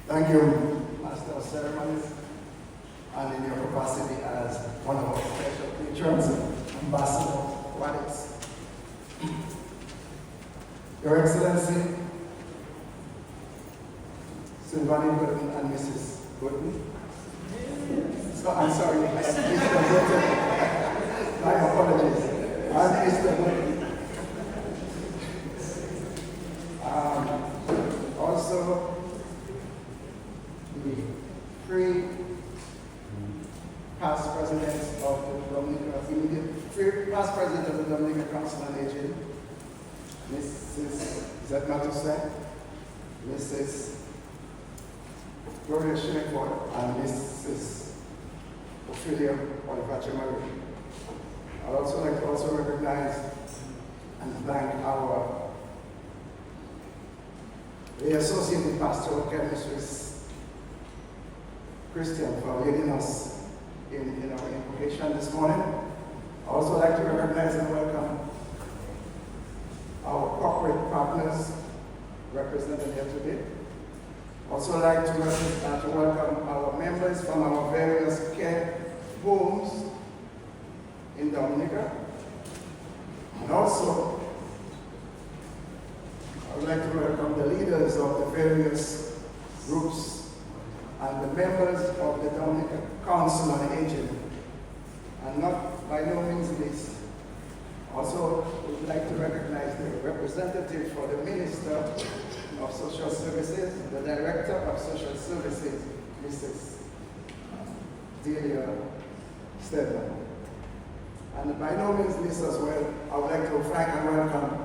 Thank you, Master of Ceremonies, and in your capacity as one of our special patrons and ambassador Wadis. Your Excellency, Sylvanie Burton and Mrs. Burton. So, I'm sorry, Mr. Burton. My apologies. And Mr. Burton. Also, the three past presidents of the Dominica, past president of the Dominica Council on Aging, Mrs. Zetmatusek, Mrs. Gloria Shineford, and Mrs. Ophelia Olivache-Marie. I'd also like to recognize and thank our the Associated Pastoral Chemistries Christian for leading us in our invocation this morning. I also like to recognize and welcome our corporate partners represented here today. Also like to welcome our members from our various care homes in Dominica. And also, I would like to welcome the leaders of the various groups and the members of the Dominica Council on Aging. And not by no means least, also would like to recognize the representative for the Minister of Social Services, the Director of Social Services, Mrs. Delia Stedman. And by no means least as well, I would like to thank and welcome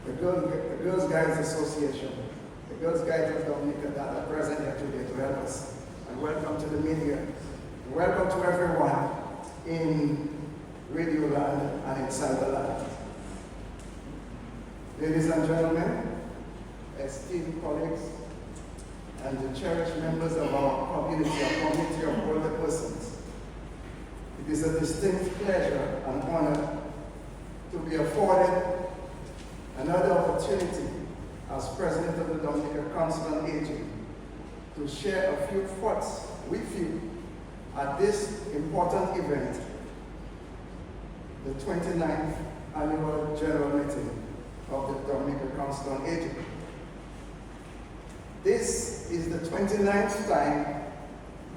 the Girls Guides Association, the Girls Guides of Dominica that are present here today to help us. And welcome to the media. And welcome to everyone in Radio Land and in Cyberland. Ladies and gentlemen, esteemed colleagues, and the cherished members of our community of older persons, it is a distinct pleasure and honor to be afforded another opportunity as President of the Dominica Council on Aging to share a few thoughts with you at this important event, the 29th Annual General Meeting of the Dominica Council on Aging. This is the 29th time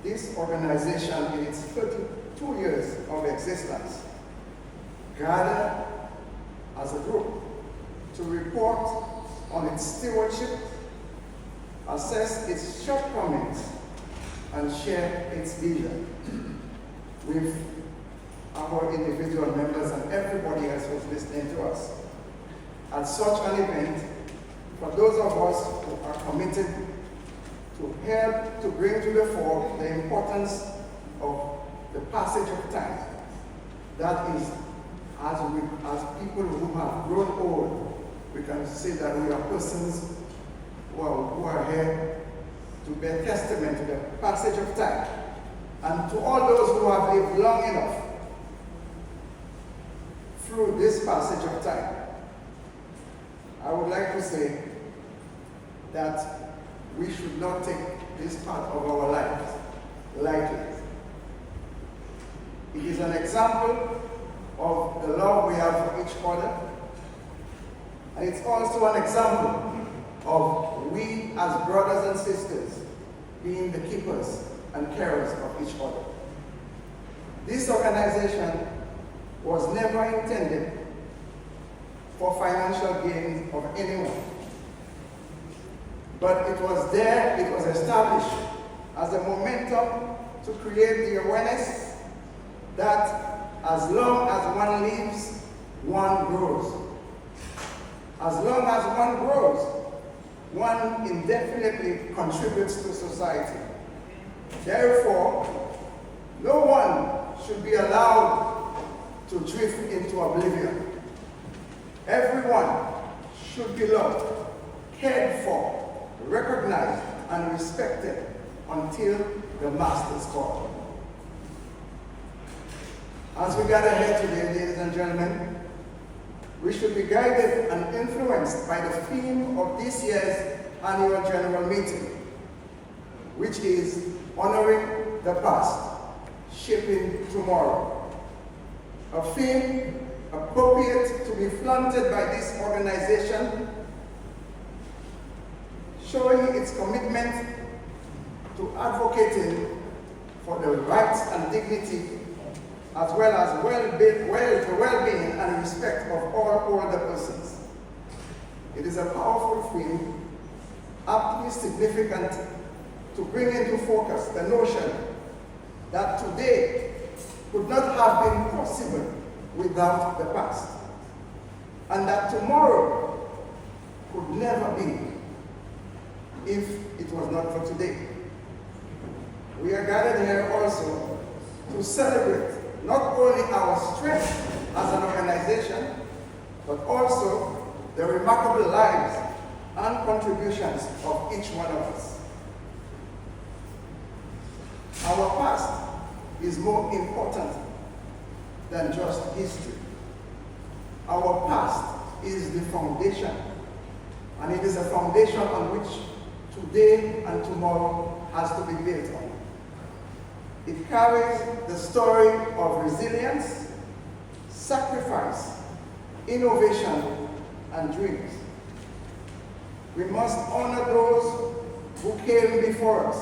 this organization in its 32 years of existence gathered as a group to report on its stewardship, assess its shortcomings, and share its vision with our individual members and everybody else who's listening to us. At such an event, for those of us who are committed to help to bring to the fore the importance of the passage of time, that is, as people who have grown old, we can say that we are persons who are here to bear testament to the passage of time. And to all those who have lived long enough through this passage of time, I would like to say that we should not take this part of our lives lightly. It is an example of the love we have for each other, and it's also an example of we as brothers and sisters being the keepers and carers of each other. This organization was never intended for financial gain of anyone, but it was established as a momentum to create the awareness that as long as one lives, one grows. As long as one grows, one indefinitely contributes to society. Therefore, no one should be allowed to drift into oblivion. Everyone should be loved, cared for, recognized, and respected until the Master's call. As we gather here today, ladies and gentlemen, we should be guided and influenced by the theme of this year's annual general meeting, which is honoring the past, shaping tomorrow. A theme appropriate to be flaunted by this organization, showing its commitment to advocating for the rights and dignity, as well as the well-being and respect of all older persons. It is a powerful theme, aptly significant to bring into focus the notion that today could not have been possible without the past, and that tomorrow could never be if it was not for today. We are gathered here also to celebrate not only our strength as an organization, but also the remarkable lives and contributions of each one of us. Our past is more important than just history. Our past is the foundation, and it is a foundation on which today and tomorrow has to be built on. It carries the story of resilience, sacrifice, innovation, and dreams. We must honor those who came before us,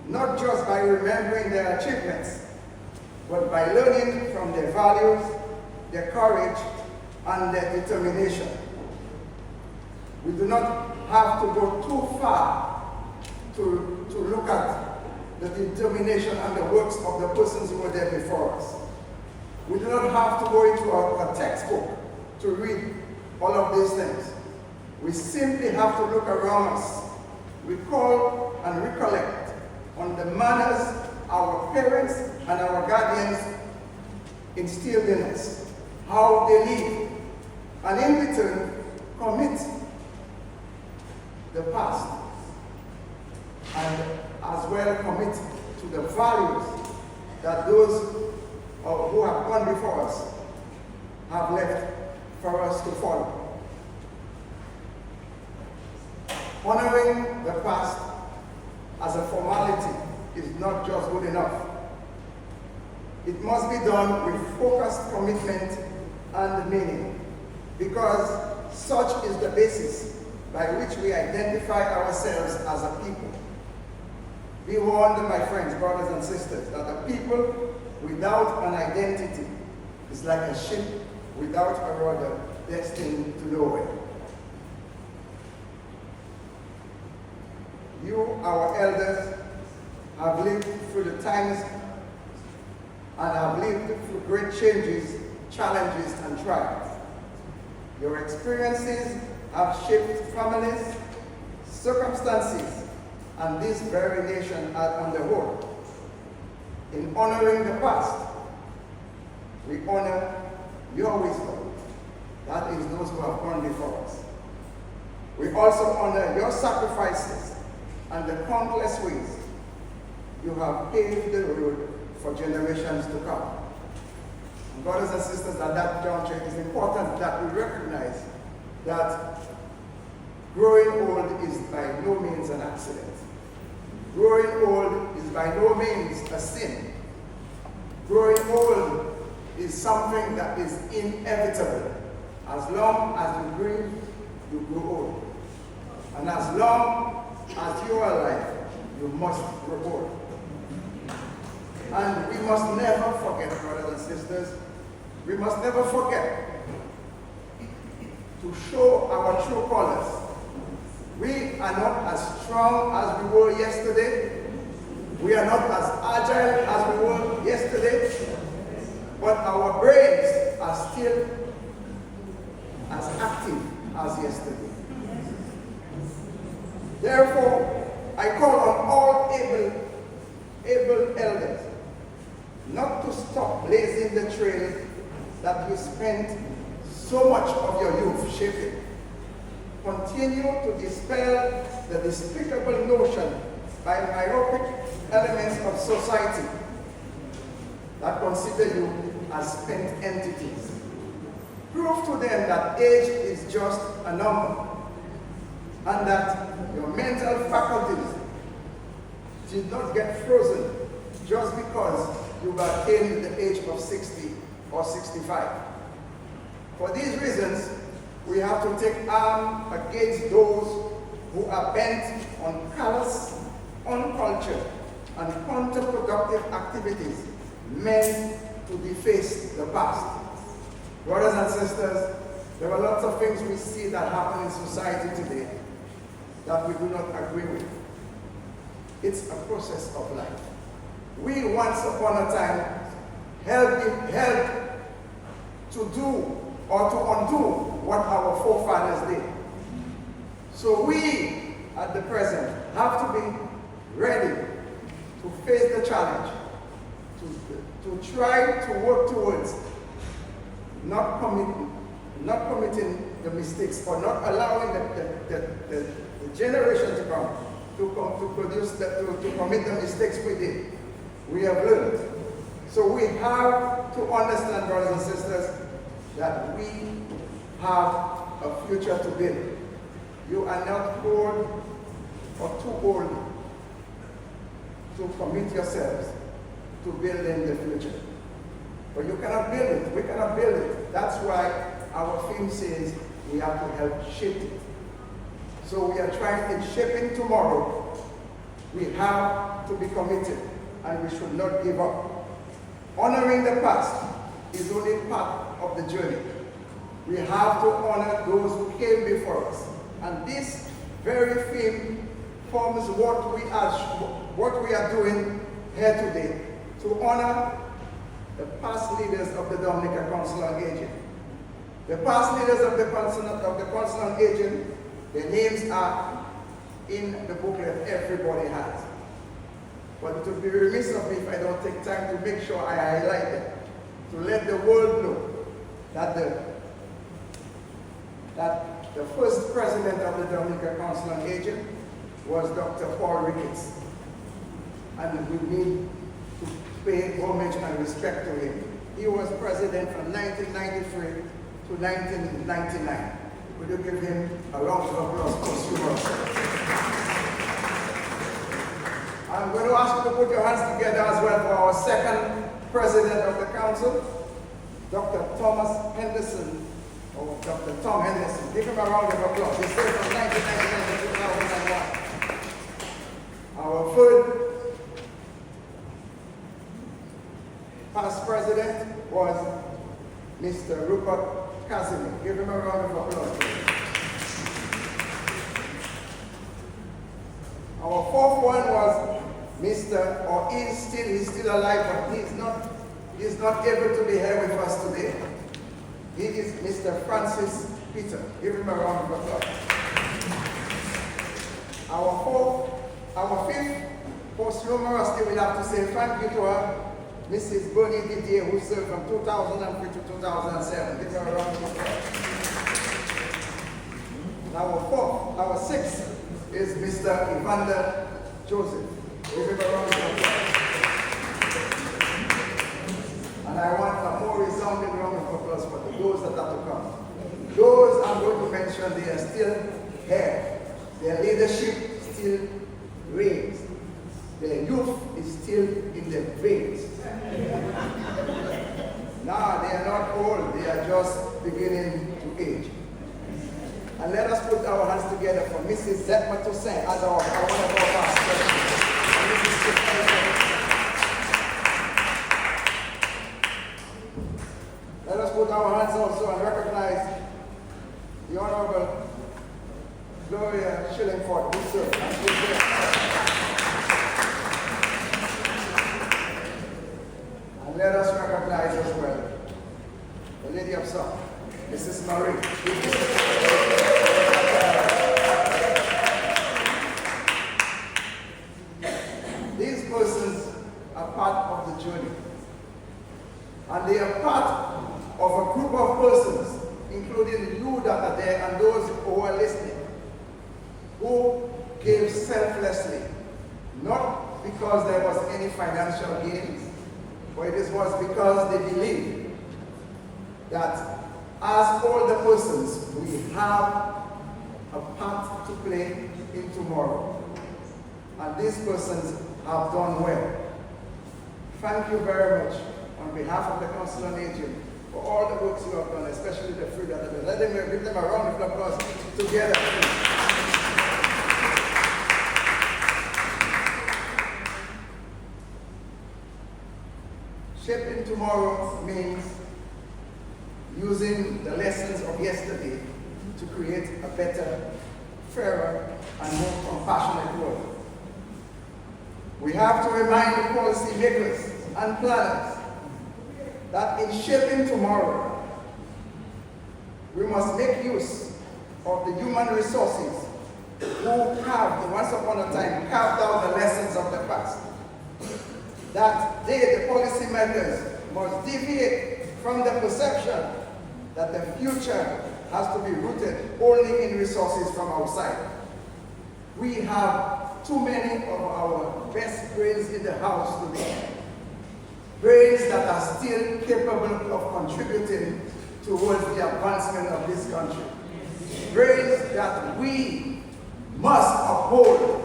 not just by remembering their achievements, but by learning from their values, their courage, and their determination. We do not have to go too far to look at the determination and the works of the persons who were there before us. We do not have to go into a textbook to read all of these things. We simply have to look around us, recall and recollect on the manners our parents and our guardians instilled in us, how they live, and in return commit the past, and as well commit to the values that those who have gone before us have left for us to follow. Honoring the past as a formality is not just good enough. It must be done with focused commitment and meaning, because such is the basis by which we identify ourselves as a people. Be warned, my friends, brothers and sisters, that a people without an identity is like a ship without a rudder, destined to nowhere. You, our elders, have lived through the times and have lived through great changes, challenges, and trials. Your experiences have shaped families, circumstances, and this very nation on the whole. In honoring the past, we honor your wisdom. That is those who have gone before us. We also honor your sacrifices and the countless ways you have paved the road for generations to come. And brothers and sisters, at that juncture, it is important that we recognize that growing old is by no means an accident. Growing old is by no means a sin. Growing old is something that is inevitable. As long as you breathe, you grow old. And as long as you are alive, you must grow old. And we must never forget, brothers and sisters, we must never forget to show our true colors. We are not as strong as we were yesterday. We are not as agile as we were yesterday. But our brains are still as active as yesterday. Therefore, I call on all able elders not to stop blazing the trail that you spent so much of your youth shaping. Continue to dispel the despicable notion by myopic elements of society that consider you as spent entities. Prove to them that age is just a number, and that your mental faculties did not get frozen just because you were attained the age of 60 or 65. For these reasons, we have to take arm against those who are bent on callous, uncultured, and counterproductive activities meant to deface the past. Brothers and sisters, there are lots of things we see that happen in society today that we do not agree with. It's a process of life. We once upon a time helped to do or to undo what our forefathers did. So we, at the present, have to be ready to face the challenge, to try to work towards not committing the mistakes or not allowing the generation to come to commit the mistakes we did. We have learned. So we have to understand, brothers and sisters, that we have a future to build. You are not old or too old to commit yourselves to building the future. But you cannot build it. We cannot build it. That's why our theme says we have to help shape it. So we are trying in shaping tomorrow. We have to be committed and we should not give up. Honoring the past is only part of the journey. We have to honor those who came before us. And this very theme forms what we are doing here today, to honor the past leaders of the Dominica Council on Aging. The past leaders of the Council on Aging, their names are in the booklet everybody has. But it would be remiss of me if I don't take time to make sure I highlight them, to let the world know that the first president of the Dominica Council on Aging was Dr. Paul Ricketts. And we need to pay homage and respect to him. He was president from 1993 to 1999. Would you give him a round of applause for I'm going to ask you to put your hands together as well for our second president of the council, Dr. Thomas Henderson, or Dr. Tom Henderson. Give him a round of applause. He served from 1999 to 2001. Our third past president was Mr. Rupert Casimir. Give him a round of applause. Our fourth one was Mr. or he's still alive, but he's not able to be here with us today. He is Mr. Francis Peter. Give him a round of applause. Our fifth posthumously, we'll have to say thank you to her, Mrs. Bernie Didier, who served from 2003 to 2007. Give her a round of applause. Our sixth is Mr. Evander Joseph. Give him a round of applause. And I want a more resounding round of applause for those that are to come. Those I'm going to mention, they are still here. Their leadership still reigns. Their youth is still in their veins. Now they are not old, they are just beginning to age. And let us put our hands together for Mrs. Zetma Toussaint as one of our past presidents. Let us put our hands also and recognize the Honorable Gloria Shillingford, who served. And let us recognize as well the Lady of Song, Mrs. Marie. These persons are part of the journey. And they are part of a group of persons, including you that are there and those who are listening, who gave selflessly, not because there was any financial gains, but it was because they believed that as older persons, we have a part to play in tomorrow. and these persons have done well. Thank you very much on behalf of the Council on Aging for all the works you have done, especially the three that have done. Let them give them a round of applause together. Shaping tomorrow means using the lessons of yesterday to create a better, fairer, and more compassionate world. We have to remind the policy makers and planners that in shaping tomorrow, we must make use of the human resources who have, once upon a time, carved out the lessons of the past. That they, the policy makers, must deviate from the perception that the future has to be rooted only in resources from outside. We have too many of our best brains in the house today. Brains that are still capable of contributing towards the advancement of this country. Brains that we must uphold.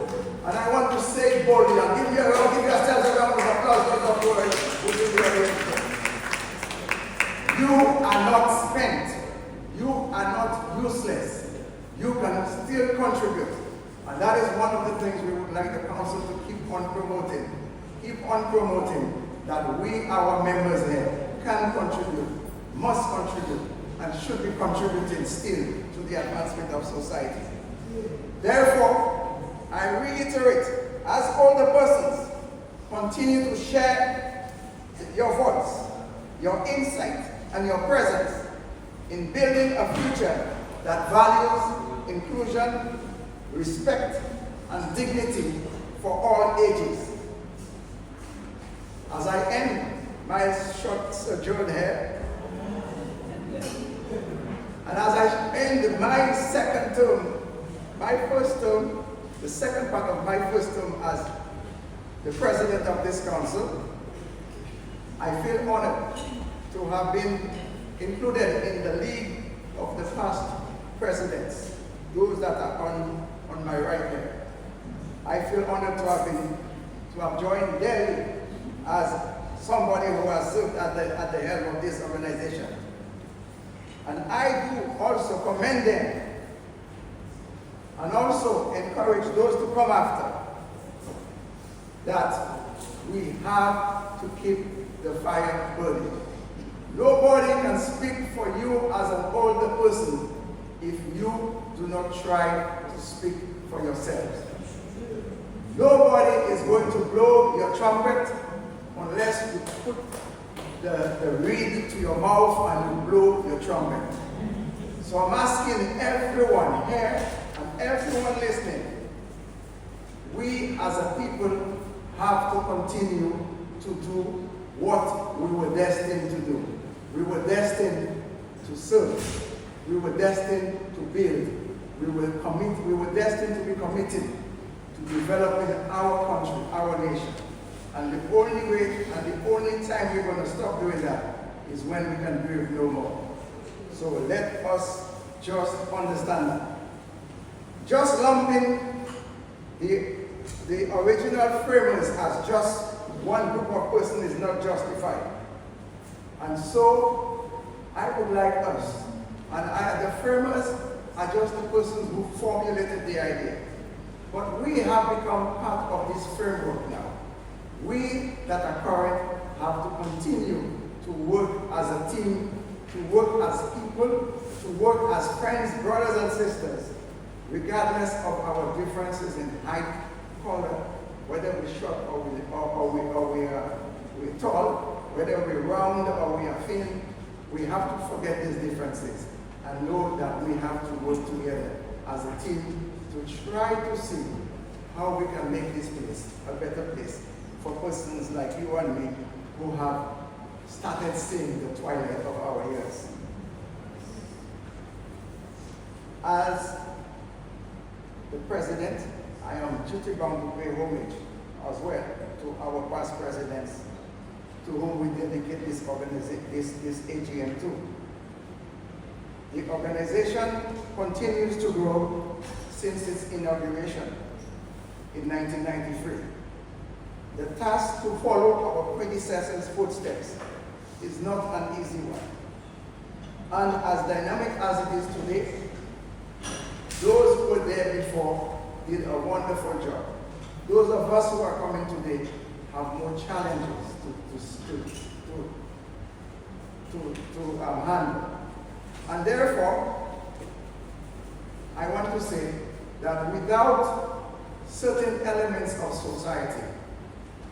And I want to say boldly, and give yourselves a round of applause for the word. You are not spent. You are not useless. You can still contribute. And that is one of the things we would like the council to keep on promoting. Keep on promoting that we, our members here, can contribute, must contribute, and should be contributing still to the advancement of society. Therefore, I reiterate, as older persons, continue to share your voice, your insight, and your presence in building a future that values inclusion, respect, and dignity for all ages. As I end my short sojourn here, and as I end my second term, my first term, the second part of my first term as the president of this council, I feel honored to have been included in the league of the past presidents, those that are on my right here. I feel honored to have joined their league as somebody who has served at the helm of this organization. And I do also commend them and also encourage those to come after that we have to keep the fire burning. Nobody can speak for you as an older person if you do not try to speak for yourselves. Nobody is going to blow your trumpet unless you put the reed to your mouth and you blow your trumpet. So I'm asking everyone here and everyone listening, we as a people have to continue to do what we were destined to do. We were destined to serve. We were destined to build. We were destined to be committed to developing our country, our nation. And the only way and the only time we're going to stop doing that is when we can breathe no more. So let us just understand that. Just lumping the original framers as just one group of persons is not justified. And so I would like us, and the framers are just the persons who formulated the idea. But we have become part of this framework now. We that are current have to continue to work as a team, to work as people, to work as friends, brothers and sisters, regardless of our differences in height, color, whether we're short or we're tall, whether we're round or we are thin. We have to forget these differences and know that we have to work together as a team to try to see how we can make this place a better place for persons like you and me who have started seeing the twilight of our years. As the president, I am duty bound to pay homage as well to our past presidents, to whom we dedicate this AGM to. The organization continues to grow since its inauguration. in 1993. The task to follow our predecessors' footsteps is not an easy one. And as dynamic as it is today, those who were there before did a wonderful job. Those of us who are coming today have more challenges to handle. And therefore, I want to say that without certain elements of society,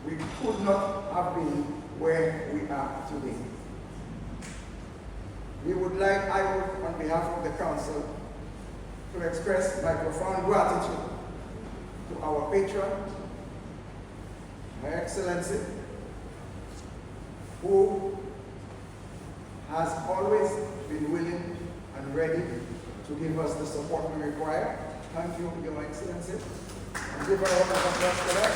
we could not have been where we are today. I would, on behalf of the council, to express my profound gratitude to our patron, Her Excellency, who has always been willing and ready to give us the support we require. Thank you, Your Excellency. And give her a round of applause for that.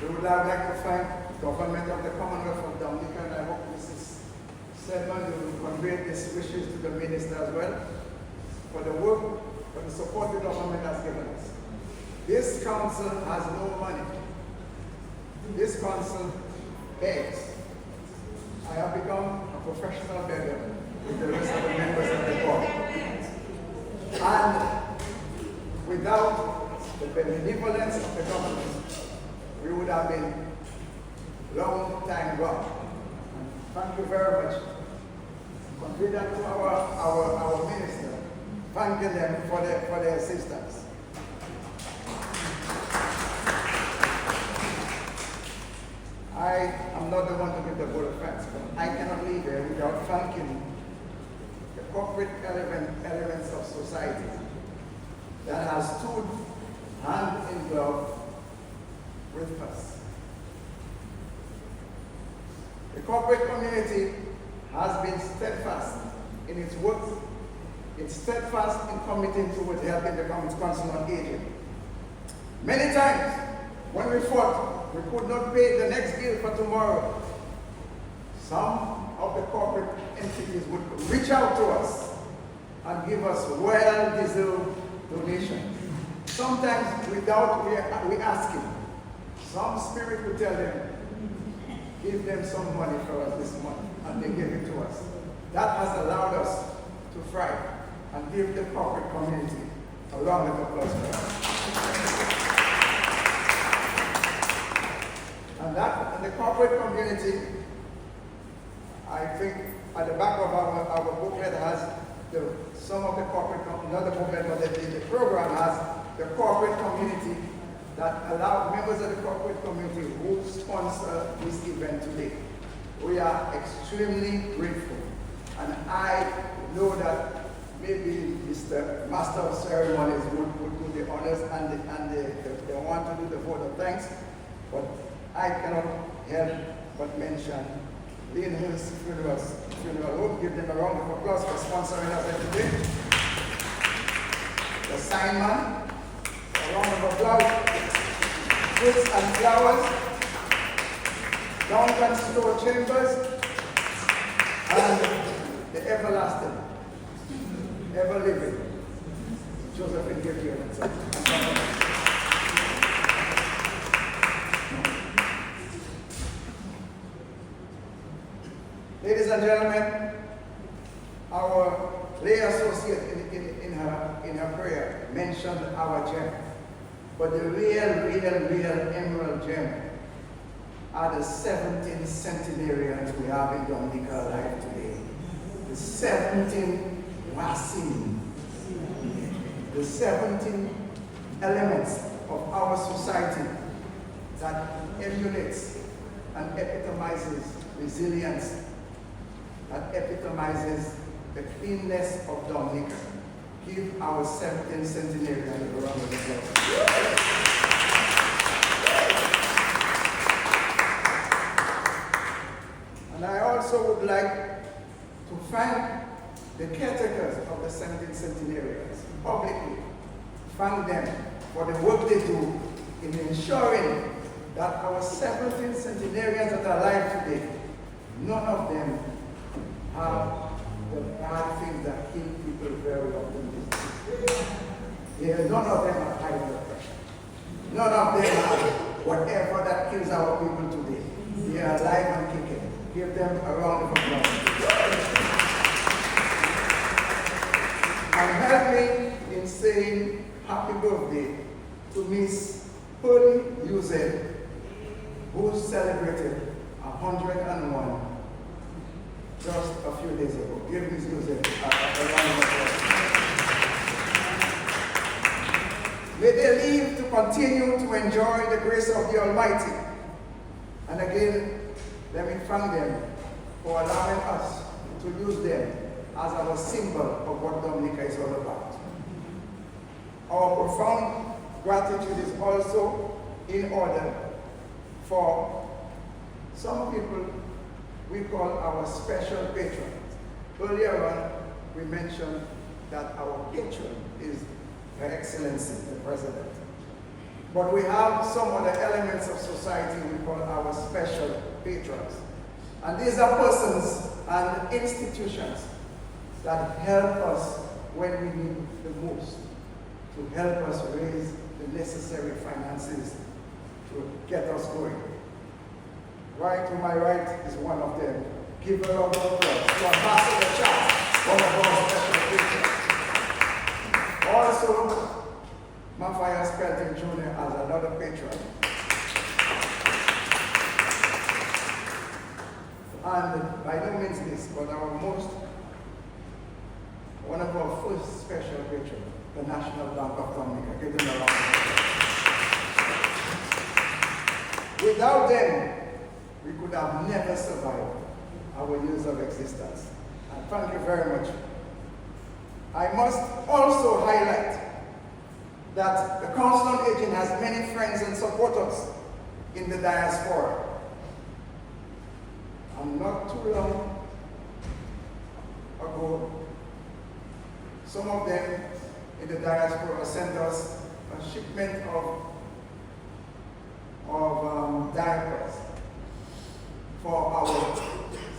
We would now like to thank the government of the Commonwealth of Dominica, and I hope Mrs. Sedman will convey these wishes to the minister as well, for the work, for the support the government has given us. This council has no money. This council begs. I have become a professional beggar with the rest of the members of the board. And without the benevolence of the government, we would have been long time gone. Thank you very much. Confident to our minister, thanking them for their assistance. I am not the one to give the vote of thanks, but I cannot leave here without thanking the corporate elements of society that has stood hand in glove with us. The corporate community has been steadfast in its work. It's steadfast in committing towards helping the council on aging. Many times, when we fought, we could not pay the next bill for tomorrow. Some of the corporate entities would reach out to us and give us well-deserved donations. Sometimes without we asking. Some spirit would tell them, give them some money for us this month, and they give it to us. That has allowed us to thrive and give the corporate community a round of applause for us. And that, in the corporate community, I think at the back of our booklet has some of the corporate, not the booklet, but the program has the corporate community that allow members of the corporate community who sponsor this event today. We are extremely grateful. And I know that maybe Mr. Master of Ceremonies would do the honors and they want to do the vote of thanks, but I cannot help but mention Lynn Hill's Funeral Home. Give them a round of applause for sponsoring us every day. The sign man, a round of applause. Fruits and flowers, Downtown Store Chambers, and the everlasting, ever living, Josephine Gillian. Ladies and gentlemen, our lay associate in her prayer mentioned our gem. But the real emerald gem are the 17 centenarians we have in Dominica alive today. The 17 wasim, the 17 elements of our society that emulates and epitomizes resilience, that epitomizes the cleanness of Dominica. Give our 17th centenarian a round of applause. And I also would like to thank the caretakers of the 17th centenarians publicly. Thank them for the work they do in ensuring that our 17th centenarians that are alive today, none of them have the bad things that keep people very often busy. None of them have high blood pressure. None of them have whatever that kills our people today. They are alive and kicking. Give them a round of applause. And help me in saying happy birthday to Miss Pearlie Uzel, who celebrated 101 just a few days ago. Give Miss Uzel a round of applause. May they live to continue to enjoy the grace of the Almighty. And again, let me thank them for allowing us to use them as our symbol of what Dominica is all about. Our profound gratitude is also in order for some people we call our special patrons. Earlier on, we mentioned that our patron is Her Excellency, the President. But we have some other elements of society we call our special patrons. And these are persons and institutions that help us when we need the most, to help us raise the necessary finances to get us going. Right to my right is one of them. Give a round of applause to Ambassador Charles, one of our special patrons. Also, Mafaya Spelton Jr. as another patron. And by no means least, but one of our first special patrons, the National Bank of Dominica. Give them a round of applause. Without them, we could have never survived our years of existence. And thank you very much. I must also highlight that the Council on Aging has many friends and supporters in the diaspora. And not too long ago, some of them in the diaspora sent us a shipment of diapers for our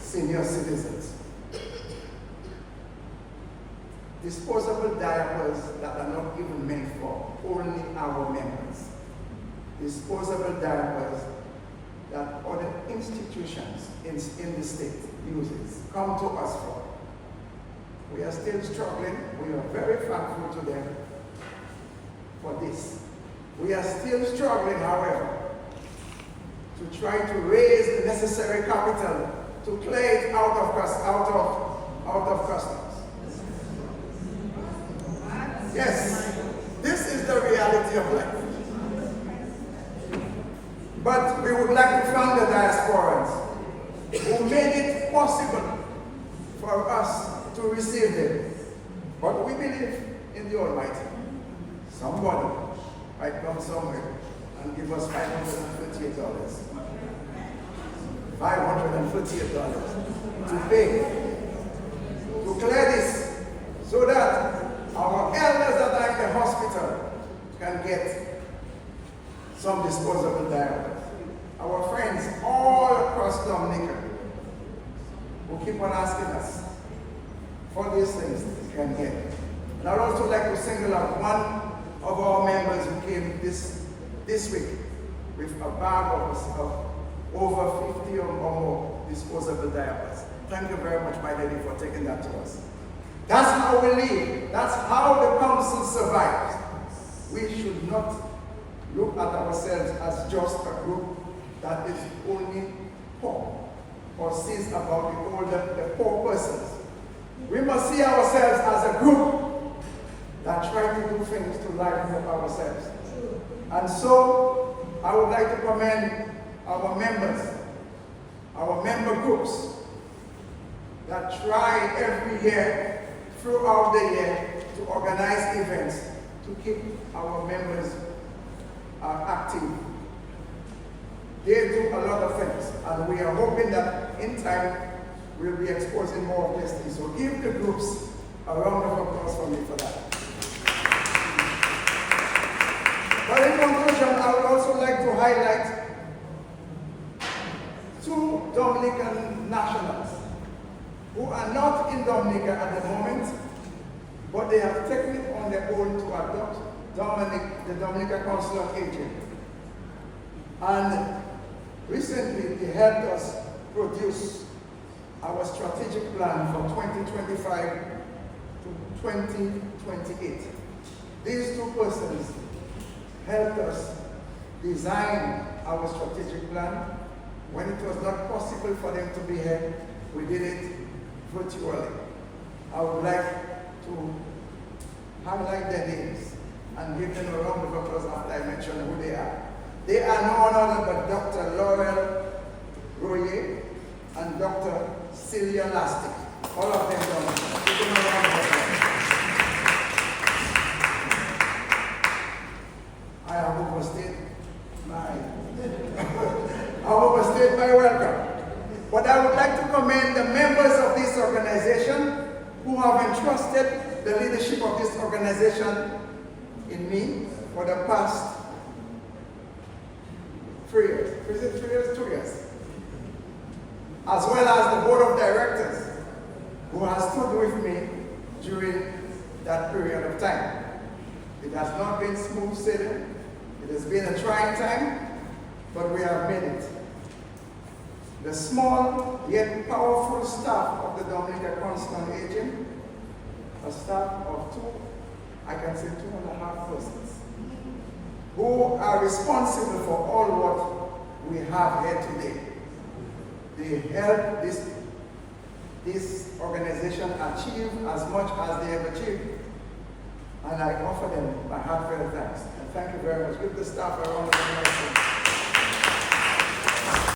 senior citizens. Disposable diapers that are not even meant for only our members. Disposable diapers that other institutions in the state uses, come to us for. We are still struggling. We are very thankful to them for this. We are still struggling, however, to try to raise the necessary capital to clear it out of customs. Yes, this is the reality of life. But we would like to thank the diasporans who made it possible for us to receive them. But we believe in the Almighty. Somebody might come somewhere and give us $538. $538 to pay, to clear this, so that our elders that are in the hospital can get some disposable diapers. Our friends all across Dominica who keep on asking us for these things can get. And I'd also like to single out one of our members who came this week with a bag of over 50 or more disposable diapers. Thank you very much, my lady, for taking that to us. That's how we live. That's how the council survives. We should not look at ourselves as just a group that is only poor or sees about the poor persons. We must see ourselves as a group that try to do things to liven up ourselves. And so, I would like to commend our members, our member groups that try every year, throughout the year, to organize events to keep our members active. They do a lot of things, and we are hoping that in time we'll be exposing more of these things. So give the groups a round of applause for me for that. But in conclusion, I would also like to highlight two Dominican nationals who are not in Dominica at the moment, but they have taken it on their own to adopt the Dominica Council on Aging. And recently, they helped us produce our strategic plan for 2025 to 2028. These two persons helped us design our strategic plan. When it was not possible for them to be here, we did it virtually. I would like to highlight their names and give them a round of applause after I mention who they are. They are no other but Dr. Laurel Royer and Dr. Celia Lastic. All of them done. Give them a round of applause. I have overstayed my welcome. But I would like to commend the members of this organization who have entrusted the leadership of this organization in me for the past 3 years. Is it 3 years? 2 years. As well as the board of directors who has stood with me during that period of time. It has not been smooth sailing. It has been a trying time, but we have made it. The small yet powerful staff of the Dominica Council on Aging, a staff of 2.5 persons, who are responsible for all what we have here today. They help this organization achieve as much as they have achieved. And I offer them my heartfelt thanks. And thank you very much. Give the staff a round of applause.